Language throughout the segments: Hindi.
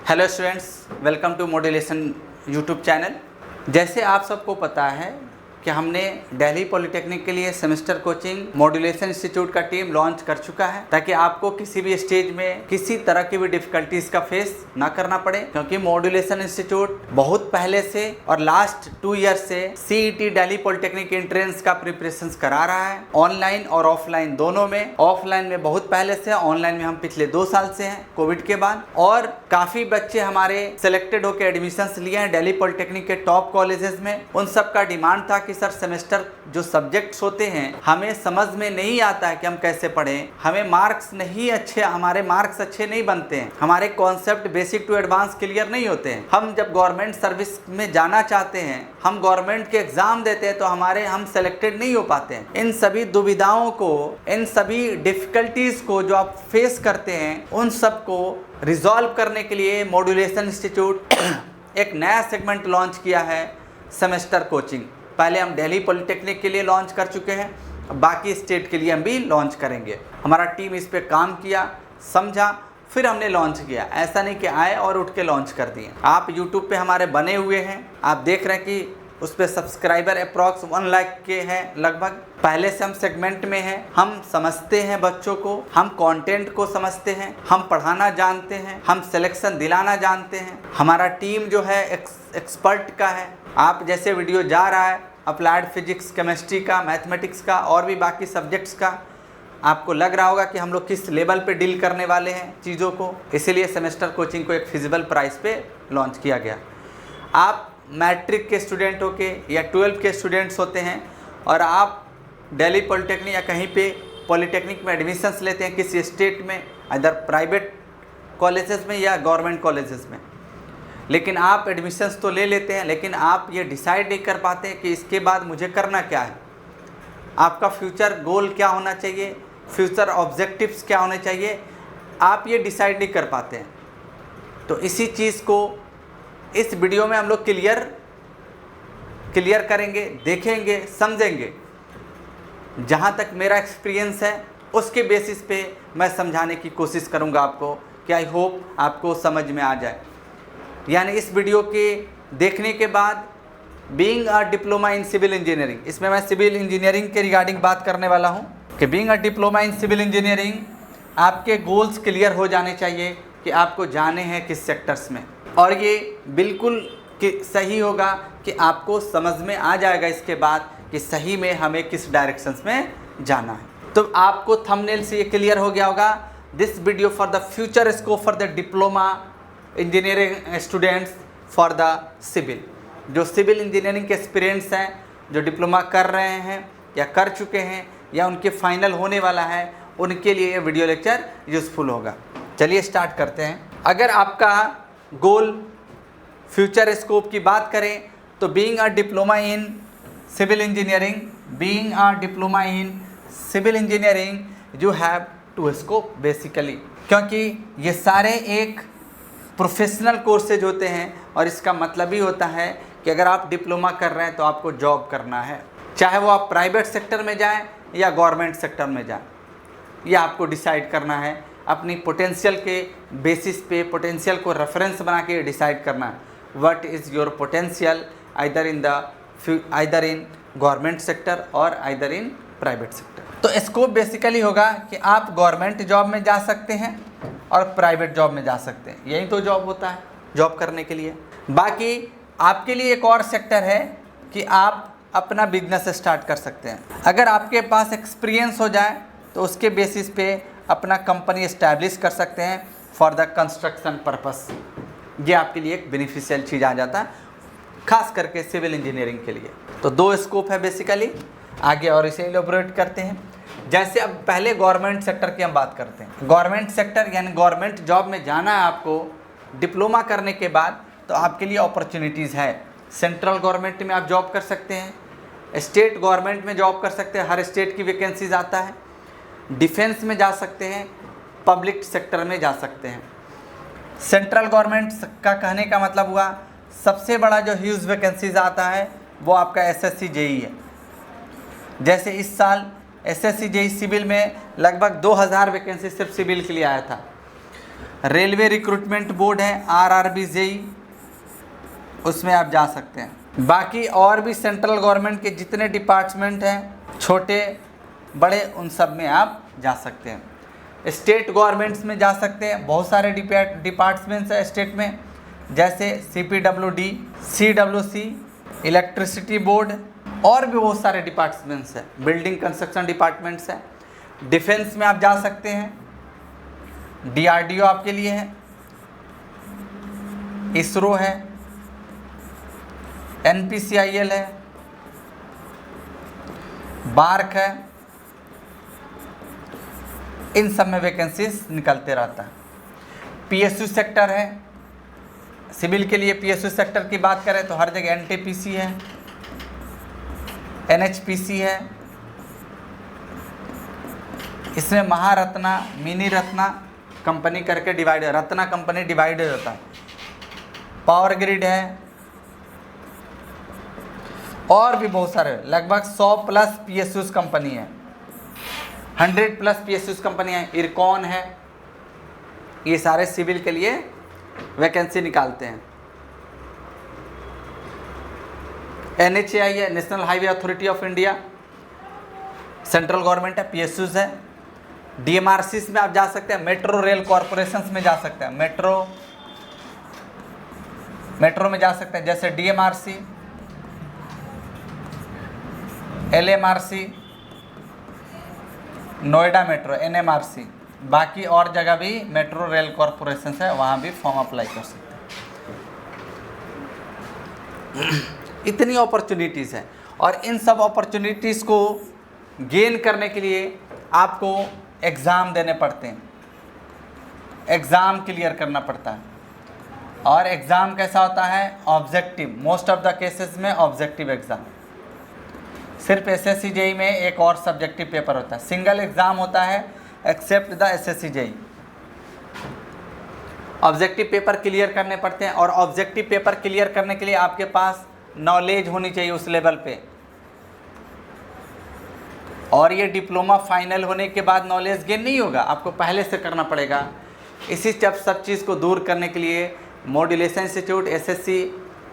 Hello students, welcome to modulation YouTube channel. जैसे आप सबको पता है कि हमने दिल्ली पॉलिटेक्निक के लिए सेमेस्टर कोचिंग मॉड्यूलेशन इंस्टीट्यूट का टीम लॉन्च कर चुका है, ताकि आपको किसी भी स्टेज में किसी तरह की भी डिफिकल्टीज का फेस ना करना पड़े। क्योंकि मॉड्यूलेशन इंस्टीट्यूट बहुत पहले से और लास्ट 2 ईयर से सीईटी दिल्ली पॉलिटेक्निक एंट्रेंस का प्रिपरेशन करा रहा है, ऑनलाइन और ऑफलाइन दोनों में। ऑफलाइन में बहुत पहले से, ऑनलाइन में हम पिछले 2 साल से हैं कोविड के बाद। और काफ़ी बच्चे हमारे सिलेक्टेड होकर एडमिशन्स लिए हैं दिल्ली पॉलिटेक्निक के टॉप कॉलेजेस में। उन सब का डिमांड था कि सर सेमेस्टर जो सब्जेक्ट्स होते हैं हमें समझ में नहीं आता है कि हम कैसे पढ़ें, हमें हमारे मार्क्स अच्छे नहीं बनते हैं, हमारे concept basic to advance clear नहीं होते हैं। हम जब गवर्नमेंट सर्विस में जाना चाहते हैं, हम गवर्नमेंट के एग्जाम देते हैं तो हम सेलेक्टेड नहीं हो पाते हैं। इन सभी दुविधाओं को, इन सभी डिफिकल्टीज को जो आप फेस करते हैं, उन सब को रिजॉल्व करने के लिए मॉड्यूलेशन इंस्टीट्यूट एक नया सेगमेंट लॉन्च किया है, सेमेस्टर कोचिंग। पहले हम दिल्ली पॉलिटेक्निक के लिए लॉन्च कर चुके हैं, बाकी स्टेट के लिए हम भी लॉन्च करेंगे। हमारा टीम इस पे काम किया, समझा, फिर हमने लॉन्च किया। ऐसा नहीं कि आए और उठ के लॉन्च कर दिए। आप यूट्यूब पे हमारे बने हुए हैं, आप देख रहे हैं कि उस पर सब्सक्राइबर अप्रॉक्स 1 लाख के हैं लगभग। पहले से हम सेगमेंट में हैं, हम समझते हैं बच्चों को, हम कंटेंट को समझते हैं, हम पढ़ाना जानते हैं, हम सिलेक्शन दिलाना जानते हैं। हमारा टीम जो है एक्सपर्ट का है। आप जैसे वीडियो जा रहा है अप्लाइड फिजिक्स, केमिस्ट्री का, मैथमेटिक्स का और भी बाकी सब्जेक्ट्स का, आपको लग रहा होगा कि हम लोग किस लेवल पे डील करने वाले हैं चीज़ों को। इसीलिए सेमेस्टर कोचिंग को एक फिजिबल प्राइस पे लॉन्च किया गया। आप मैट्रिक के स्टूडेंट हो के या 12th के स्टूडेंट्स होते हैं और आप दिल्ली पॉलिटेक्निक या कहीं पे पॉलिटेक्निक में एडमिशन्स लेते हैं किसी स्टेट में, इधर प्राइवेट कॉलेजेस में या गवर्नमेंट कॉलेजेस में, लेकिन आप एडमिशन्स तो ले लेते हैं, लेकिन आप ये डिसाइड नहीं कर पाते कि इसके बाद मुझे करना क्या है, आपका फ्यूचर गोल क्या होना चाहिए, फ्यूचर ऑब्जेक्टिव्स क्या होने चाहिए, आप ये डिसाइड नहीं कर पाते हैं। तो इसी चीज़ को इस वीडियो में हम लोग क्लियर करेंगे, देखेंगे, समझेंगे। जहाँ तक मेरा एक्सपीरियंस है उसके बेसिस पे मैं समझाने की कोशिश करूँगा आपको, कि आई होप आपको समझ में आ जाए। यानी इस वीडियो के देखने के बाद being a diploma in civil engineering, इसमें मैं सिविल इंजीनियरिंग के रिगार्डिंग बात करने वाला हूँ कि being a diploma in civil engineering आपके गोल्स क्लियर हो जाने चाहिए कि आपको जाने हैं किस सेक्टर्स में। और ये बिल्कुल सही होगा कि आपको समझ में आ जाएगा इसके बाद कि सही में हमें किस डायरेक्शंस में जाना है। तो आपको थंबनेल से ये क्लियर हो गया होगा, this video for the future scope for the diploma engineering students for the civil. जो सिविल इंजीनियरिंग के एक्सपीरियंस हैं, जो डिप्लोमा कर रहे हैं या कर चुके हैं या उनके फाइनल होने वाला है, उनके लिए ये वीडियो लेक्चर यूज़फुल होगा। चलिए स्टार्ट करते हैं। अगर आपका गोल फ्यूचर स्कोप की बात करें तो being a diploma in civil engineering, being a diploma in civil engineering you have to scope basically, क्योंकि ये सारे एक प्रोफेशनल कोर्सेज होते हैं और इसका मतलब ही होता है कि अगर आप डिप्लोमा कर रहे हैं तो आपको जॉब करना है, चाहे वो आप प्राइवेट सेक्टर में जाएं या गवर्नमेंट सेक्टर में जाएं। ये आपको डिसाइड करना है, अपनी पोटेंशियल के बेसिस पे, पोटेंशियल को रेफरेंस बना के डिसाइड करना है what is your potential either in government sector और आइदर इन प्राइवेट सेक्टर। तो स्कोप बेसिकली होगा कि आप गवर्नमेंट जॉब में जा सकते हैं और प्राइवेट जॉब में जा सकते हैं। यही तो जॉब होता है, जॉब करने के लिए। बाकी आपके लिए एक और सेक्टर है कि आप अपना बिजनेस स्टार्ट कर सकते हैं। अगर आपके पास एक्सपीरियंस हो जाए तो उसके बेसिस पे अपना कंपनी इस्टेब्लिश कर सकते हैं फॉर द कंस्ट्रक्शन पर्पस। ये आपके लिए एक बेनिफिशियल चीज़ आ जाता है, खास करके सिविल इंजीनियरिंग के लिए। तो 2 स्कोप है बेसिकली। आगे और इसे इलेबोरेट करते हैं। जैसे अब पहले गवर्नमेंट सेक्टर की हम बात करते हैं। गवर्नमेंट सेक्टर यानी गवर्नमेंट जॉब में जाना है आपको डिप्लोमा करने के बाद, तो आपके लिए अपॉर्चुनिटीज़ है। सेंट्रल गवर्नमेंट में आप जॉब कर सकते हैं, स्टेट गवर्नमेंट में जॉब कर सकते हैं, हर स्टेट की वैकेंसीज आता है। डिफेंस में जा सकते हैं, पब्लिक सेक्टर में जा सकते हैं। सेंट्रल गवर्नमेंट का कहने का मतलब हुआ सबसे बड़ा जो ह्यूज वैकेंसीज आता है वो आपका एसएससी जेई है। जैसे इस साल एसएससी जेई सिविल में लगभग 2000 वैकेंसी सिर्फ सिविल के लिए आया था। रेलवे रिक्रूटमेंट बोर्ड है RRB JEE, उसमें आप जा सकते हैं। बाकी और भी सेंट्रल गवर्नमेंट के जितने डिपार्टमेंट हैं छोटे बड़े, उन सब में आप जा सकते हैं। स्टेट गवर्नमेंट्स में जा सकते हैं, बहुत सारे डिपार्टमेंट्स हैं स्टेट में, जैसे CPWD, CWC, इलेक्ट्रिसिटी बोर्ड, और भी बहुत सारे डिपार्टमेंट्स हैं, बिल्डिंग कंस्ट्रक्शन डिपार्टमेंट्स हैं। डिफेंस में आप जा सकते हैं, DRDO आपके लिए है, इसरो है, NPCIL है, बार्क है, इन सब में वैकेंसीज निकलते रहता है। PSU सेक्टर है, सिविल के लिए PSU सेक्टर की बात करें तो हर जगह NTPC है, NHPC है। इसमें महारत्ना, मिनी रत्ना कंपनी करके डिवाइड, रत्ना कंपनी डिवाइडेड होता है। पावर ग्रिड है, और भी बहुत सारे, लगभग 100+ PSUs कंपनी है, 100+ PSUs कंपनी है। इरकॉन है, ये सारे सिविल के लिए वैकेंसी निकालते हैं। NHAI है, national highway authority of India, central government है, PSUs है। DMRCs में आप जा सकते हैं, मेट्रो रेल कॉरपोरेशंस में जा सकते हैं, मेट्रो में जा सकते हैं, जैसे DMRC, LMRC, Noida metro, NMRC। बाकी और जगह भी मेट्रो रेल कॉरपोरेशन है, वहाँ भी फॉर्म अप्लाई कर सकते हैं। इतनी अपॉर्चुनिटीज़ हैं, और इन सब अपॉर्चुनिटीज़ को गेन करने के लिए आपको एग्ज़ाम देने पड़ते हैं, एग्ज़ाम क्लियर करना पड़ता है। और एग्ज़ाम कैसा होता है? Objective, most of the cases में ऑब्जेक्टिव एग्ज़ाम। सिर्फ SSC JEE में एक और सब्जेक्टिव पेपर होता है, सिंगल एग्ज़ाम होता है except the SSC JEE। Objective paper clear करने पड़ते हैं, और ऑब्जेक्टिव पेपर क्लियर करने के लिए आपके पास नॉलेज होनी चाहिए उस लेवल पे। और ये डिप्लोमा फाइनल होने के बाद नॉलेज गेन नहीं होगा, आपको पहले से करना पड़ेगा। इसी सब चीज़ को दूर करने के लिए मॉड्यूलेशन इंस्टीट्यूट SSC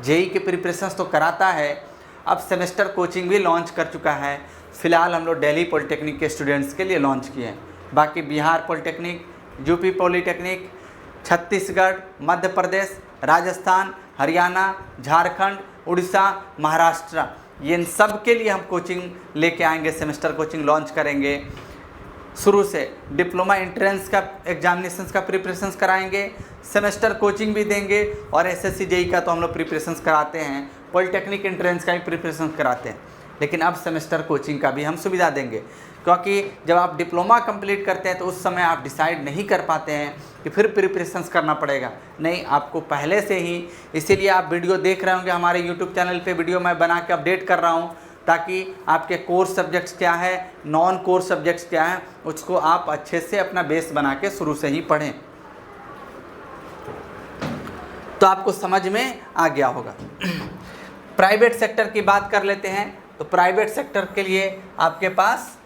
JEE के प्रिपरेशंस तो कराता है, अब सेमेस्टर कोचिंग भी लॉन्च कर चुका है। फ़िलहाल हम लोग दिल्ली पॉलिटेक्निक के स्टूडेंट्स के लिए लॉन्च किए हैं। बाकी Bihar polytechnic, UP polytechnic, Chhattisgarh, Madhya Pradesh, Rajasthan, Haryana, Jharkhand, Orissa, Maharashtra, ये इन सब के लिए हम कोचिंग लेके आएंगे, सेमेस्टर कोचिंग लॉन्च करेंगे। शुरू से डिप्लोमा एंट्रेंस का एग्जामिनेशंस का प्रिपरेशंस कराएंगे, सेमेस्टर कोचिंग भी देंगे, और SSC JEE का तो हम लोग प्रिपरेशंस कराते हैं, पॉलिटेक्निक एंट्रेंस का भी प्रिपरेशंस कराते हैं। लेकिन अब सेमेस्टर कोचिंग का भी हम सुविधा देंगे, क्योंकि जब आप डिप्लोमा कंप्लीट करते हैं तो उस समय आप डिसाइड नहीं कर पाते हैं कि फिर प्रिपरेशंस करना पड़ेगा। नहीं, आपको पहले से ही, इसीलिए आप वीडियो देख रहे होंगे, हमारे YouTube चैनल पे वीडियो मैं बना के अपडेट कर रहा हूँ, ताकि आपके कोर्स सब्जेक्ट्स क्या है, नॉन कोर्स सब्जेक्ट्स क्या हैं, उसको आप अच्छे से अपना बेस बना के शुरू से ही पढ़ें, तो आपको समझ में आ गया होगा। प्राइवेट सेक्टर की बात कर लेते हैं, तो प्राइवेट सेक्टर के लिए आपके पास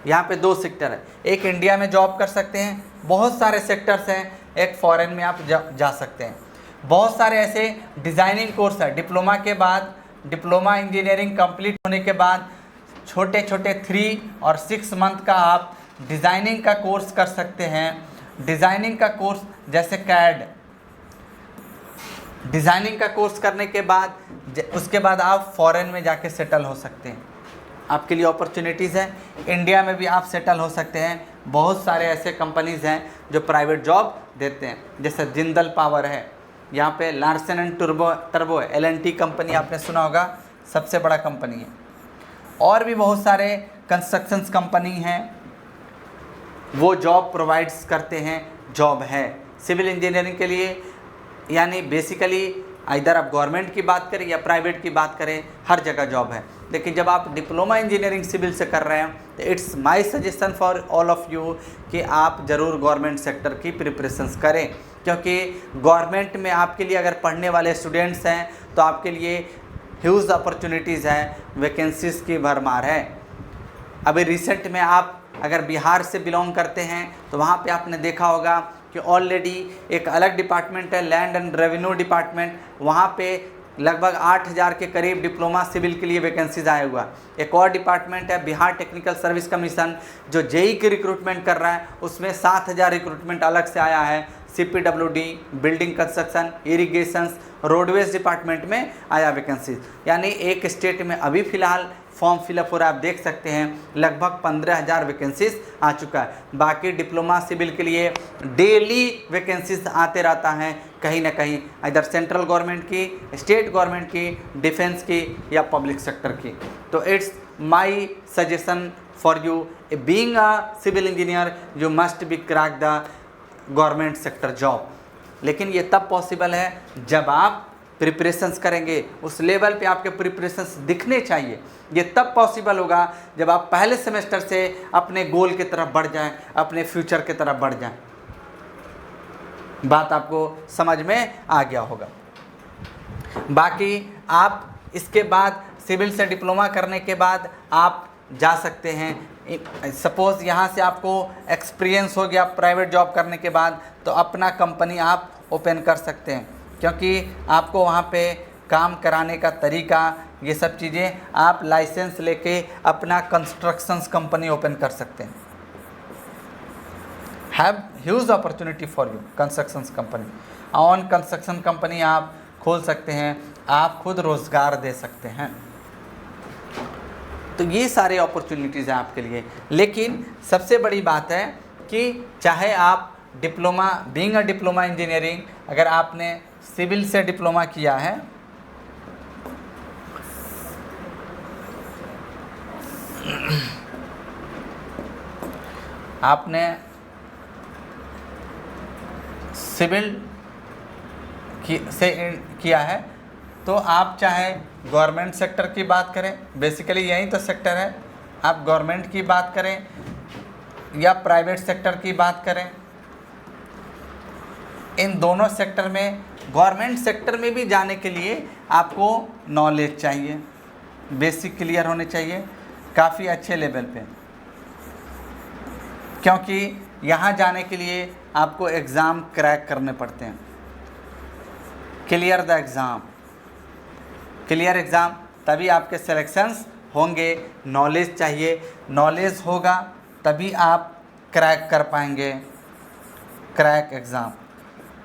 यहाँ पे 2 सेक्टर है। एक इंडिया में जॉब कर सकते हैं, बहुत सारे सेक्टर्स हैं, एक फॉरेन में आप जा सकते हैं। बहुत सारे ऐसे डिज़ाइनिंग कोर्स है, डिप्लोमा के बाद, डिप्लोमा इंजीनियरिंग कंप्लीट होने के बाद छोटे छोटे 3 और 6 मंथ का आप डिज़ाइनिंग का कोर्स कर सकते हैं। डिज़ाइनिंग का कोर्स जैसे CAD, डिज़ाइनिंग का कोर्स करने के बाद उसके बाद आप फॉरेन में जाके सेटल हो सकते हैं, आपके लिए अपॉर्चुनिटीज़ हैं। इंडिया में भी आप सेटल हो सकते हैं, बहुत सारे ऐसे कंपनीज़ हैं जो प्राइवेट जॉब देते हैं, जैसे जिंदल पावर है, यहाँ पे लार्सन एंड टर्बो है, L&T कंपनी आपने सुना होगा, सबसे बड़ा कंपनी है। और भी बहुत सारे कंस्ट्रक्शंस कंपनी हैं, वो जॉब प्रोवाइड्स करते हैं, जॉब है सिविल इंजीनियरिंग के लिए। यानी बेसिकली इधर आप गवर्नमेंट की बात करें या प्राइवेट की बात करें, हर जगह जॉब है। लेकिन जब आप डिप्लोमा इंजीनियरिंग सिविल से कर रहे हैं तो it's my suggestion for all of you कि आप ज़रूर गवर्नमेंट सेक्टर की प्रिपरेशंस करें, क्योंकि गवर्नमेंट में आपके लिए अगर पढ़ने वाले स्टूडेंट्स हैं तो आपके लिए ह्यूज अपॉर्चुनिटीज़ हैं, वैकेंसीज़ की भरमार है। अभी रिसेंट में आप अगर बिहार से बिलोंग करते हैं तो वहाँ पे आपने देखा होगा कि ऑलरेडी एक अलग डिपार्टमेंट है लैंड एंड रेवेन्यू डिपार्टमेंट, वहाँ पे लगभग 8000 के करीब डिप्लोमा सिविल के लिए वैकेंसीज आया हुआ। एक और डिपार्टमेंट है बिहार टेक्निकल सर्विस कमीशन जो जेई की रिक्रूटमेंट कर रहा है, उसमें 7000 रिक्रूटमेंट अलग से आया है। CPWD, building construction, irrigations, roadways department में आया वैकेंसीज। यानी एक स्टेट में अभी फ़िलहाल फॉर्म फिलअप हो रहा है, आप देख सकते हैं लगभग 15000 वैकेंसीज आ चुका है। बाकी डिप्लोमा सिविल के लिए डेली वैकेंसीज आते रहता है कहीं ना कहीं, इधर सेंट्रल गवर्नमेंट की, स्टेट गवर्नमेंट की, डिफेंस की या पब्लिक सेक्टर की। तो it's my suggestion for you, being a civil engineer you must be crack the government sector job. लेकिन ये तब पॉसिबल है जब आप प्रिपरेशंस करेंगे, उस लेवल पे आपके प्रिपरेशंस दिखने चाहिए। ये तब पॉसिबल होगा जब आप पहले सेमेस्टर से अपने गोल की तरफ बढ़ जाएं, अपने फ्यूचर की तरफ बढ़ जाएं। बात आपको समझ में आ गया होगा। बाकी आप इसके बाद सिविल से डिप्लोमा करने के बाद आप जा सकते हैं। सपोज़ यहाँ से आपको एक्सपीरियंस हो गया प्राइवेट जॉब करने के बाद, तो अपना कंपनी आप ओपन कर सकते हैं, क्योंकि आपको वहाँ पे काम कराने का तरीका, ये सब चीज़ें आप लाइसेंस लेके अपना कंस्ट्रक्शंस कंपनी ओपन कर सकते हैं। Have huge opportunity for you constructions company, on construction company आप खोल सकते हैं, आप खुद रोज़गार दे सकते हैं। तो ये सारे अपॉर्चुनिटीज़ हैं आपके लिए। लेकिन सबसे बड़ी बात है कि चाहे आप diploma, being a diploma engineering, अगर आपने सिविल से डिप्लोमा किया है, आपने सिविल से किया है, तो आप चाहे गवर्नमेंट सेक्टर की बात करें, बेसिकली यही तो सेक्टर है, आप गवर्नमेंट की बात करें या प्राइवेट सेक्टर की बात करें, इन दोनों सेक्टर में, गवर्नमेंट सेक्टर में भी जाने के लिए आपको नॉलेज चाहिए, बेसिक क्लियर होने चाहिए काफ़ी अच्छे लेवल पे, क्योंकि यहाँ जाने के लिए आपको एग्ज़ाम क्रैक करने पड़ते हैं। Clear the exam, clear exam, तभी आपके सिलेक्शंस होंगे। नॉलेज चाहिए, नॉलेज होगा तभी आप क्रैक कर पाएंगे, क्रैक एग्ज़ाम,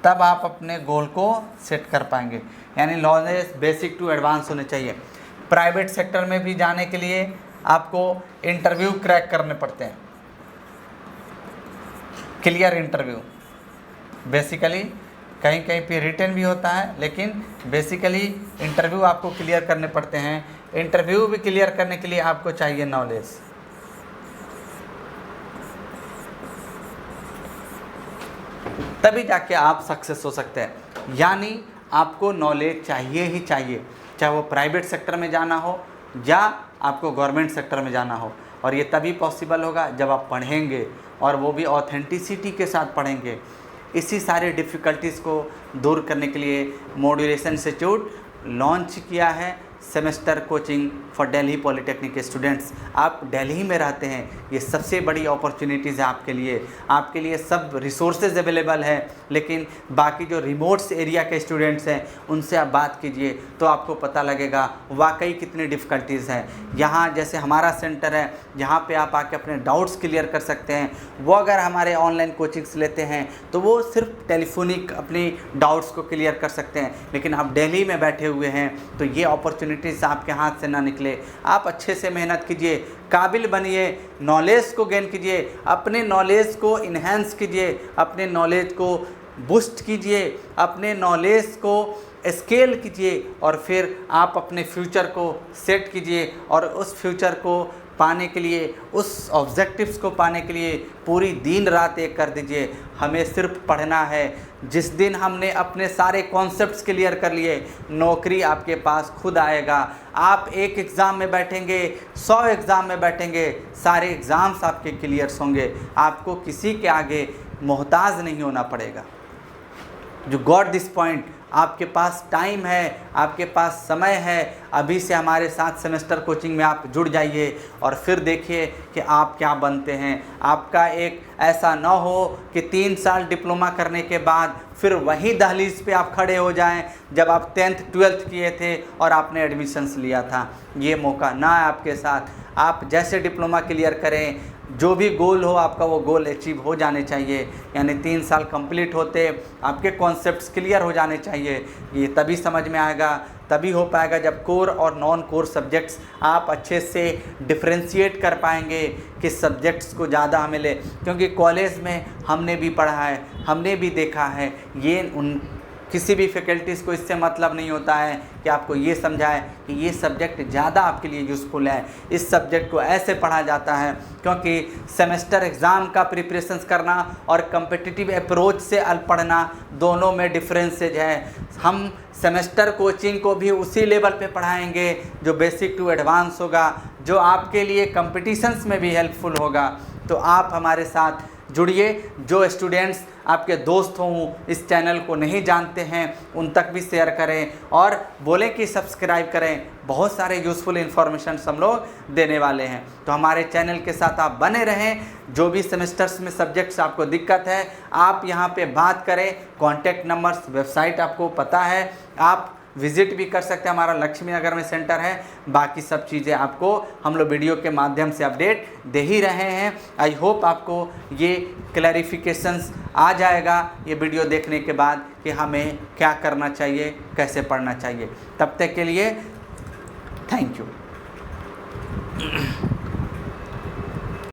तब आप अपने गोल को सेट कर पाएंगे। यानी नॉलेज बेसिक टू एडवांस होने चाहिए। प्राइवेट सेक्टर में भी जाने के लिए आपको इंटरव्यू क्रैक करने पड़ते हैं, क्लियर इंटरव्यू। बेसिकली कहीं कहीं पे रिटन भी होता है, लेकिन बेसिकली इंटरव्यू आपको क्लियर करने पड़ते हैं। इंटरव्यू भी क्लियर करने के लिए आपको चाहिए नॉलेज। तभी जाके आप सक्सेस हो सकते हैं। यानी आपको नॉलेज चाहिए ही चाहिए, चाहे वो प्राइवेट सेक्टर में जाना हो या आपको गवर्नमेंट सेक्टर में जाना हो। और ये तभी पॉसिबल होगा जब आप पढ़ेंगे, और वो भी ऑथेंटिसिटी के साथ पढ़ेंगे। इसी सारे डिफ़िकल्टीज़ को दूर करने के लिए मॉड्यूलेशन इंस्टीट्यूट लॉन्च किया है semester coaching for Delhi polytechnic students. आप दिल्ली में रहते हैं, ये सबसे बड़ी अपॉर्चुनिटीज़ है आपके लिए सब रिसोर्सेज अवेलेबल है। लेकिन बाकी जो रिमोट्स एरिया के स्टूडेंट्स हैं उनसे आप बात कीजिए तो आपको पता लगेगा वाकई कितनी डिफ़िकल्टीज़ हैं। यहाँ जैसे हमारा सेंटर है, यहाँ पे आप आके अपने डाउट्स क्लियर कर सकते हैं। वो अगर हमारे ऑनलाइन कोचिंग्स लेते हैं तो वो सिर्फ टेलीफोनिक अपनी डाउट्स को क्लियर कर सकते हैं। लेकिन आप दिल्ली में बैठे हुए हैं तो ये अपॉर्चुनिटीज़ आपके हाथ से ना निकले। आप अच्छे से मेहनत कीजिए, काबिल बनिए, नॉलेज को गेन कीजिए, अपने नॉलेज को इन्हेंस कीजिए, अपने नॉलेज को बूस्ट कीजिए, अपने नॉलेज को स्केल कीजिए, और फिर आप अपने फ्यूचर को सेट कीजिए। और उस फ्यूचर को पाने के लिए, उस ऑब्जेक्टिव्स को पाने के लिए पूरी दिन रात एक कर दीजिए। हमें सिर्फ पढ़ना है। जिस दिन हमने अपने सारे कॉन्सेप्ट्स क्लियर कर लिए, नौकरी आपके पास खुद आएगा। आप एक एग्ज़ाम में बैठेंगे, 100 एग्ज़ाम में बैठेंगे, सारे एग्ज़ाम्स आपके क्लियर्स होंगे। आपको किसी के आगे मोहताज नहीं होना पड़ेगा। जो गॉट दिस पॉइंट, आपके पास टाइम है, आपके पास समय है, अभी से हमारे साथ सेमेस्टर कोचिंग में आप जुड़ जाइए और फिर देखिए कि आप क्या बनते हैं। आपका एक ऐसा ना हो कि 3 साल डिप्लोमा करने के बाद फिर वही दहलीज पे आप खड़े हो जाएं जब आप 10th 12th किए थे और आपने एडमिशन्स लिया था। ये मौका ना है आपके साथ। आप जैसे डिप्लोमा क्लियर करें, जो भी गोल हो आपका वो गोल अचीव हो जाने चाहिए, यानी 3 साल कंप्लीट होते आपके कॉन्सेप्ट्स क्लियर हो जाने चाहिए। ये तभी समझ में आएगा, तभी हो पाएगा जब कोर और नॉन कोर सब्जेक्ट्स आप अच्छे से डिफ्रेंशिएट कर पाएंगे कि सब्जेक्ट्स को ज़्यादा हमें ले, क्योंकि कॉलेज में हमने भी पढ़ा है, हमने भी देखा है, ये किसी भी फैकल्टीज़ को इससे मतलब नहीं होता है कि आपको ये समझाए कि ये सब्जेक्ट ज़्यादा आपके लिए यूज़फुल है, इस सब्जेक्ट को ऐसे पढ़ा जाता है, क्योंकि सेमेस्टर एग्ज़ाम का प्रिपरेशंस करना और कम्पिटिटिव अप्रोच से पढ़ना दोनों में डिफरेंसेज है। हम सेमेस्टर कोचिंग को भी उसी लेवल पे पढ़ाएंगे जो बेसिक टू एडवांस होगा, जो आपके लिए कंपटीशंस में भी हेल्पफुल होगा। तो आप हमारे साथ जुड़िए। जो स्टूडेंट्स आपके दोस्त हों, इस चैनल को नहीं जानते हैं, उन तक भी शेयर करें और बोलें कि सब्सक्राइब करें। बहुत सारे यूज़फुल इन्फॉर्मेशन हम लोग देने वाले हैं, तो हमारे चैनल के साथ आप बने रहें। जो भी सेमेस्टर्स में सब्जेक्ट्स आपको दिक्कत है, आप यहाँ पे बात करें। कॉन्टैक्ट नंबर्स, वेबसाइट आपको पता है, आप विज़िट भी कर सकते हैं। हमारा लक्ष्मी नगर में सेंटर है। बाकी सब चीज़ें आपको हम लोग वीडियो के माध्यम से अपडेट दे ही रहे हैं। आई होप आपको ये क्लैरिफिकेशंस आ जाएगा ये वीडियो देखने के बाद कि हमें क्या करना चाहिए, कैसे पढ़ना चाहिए। तब तक के लिए थैंक यू।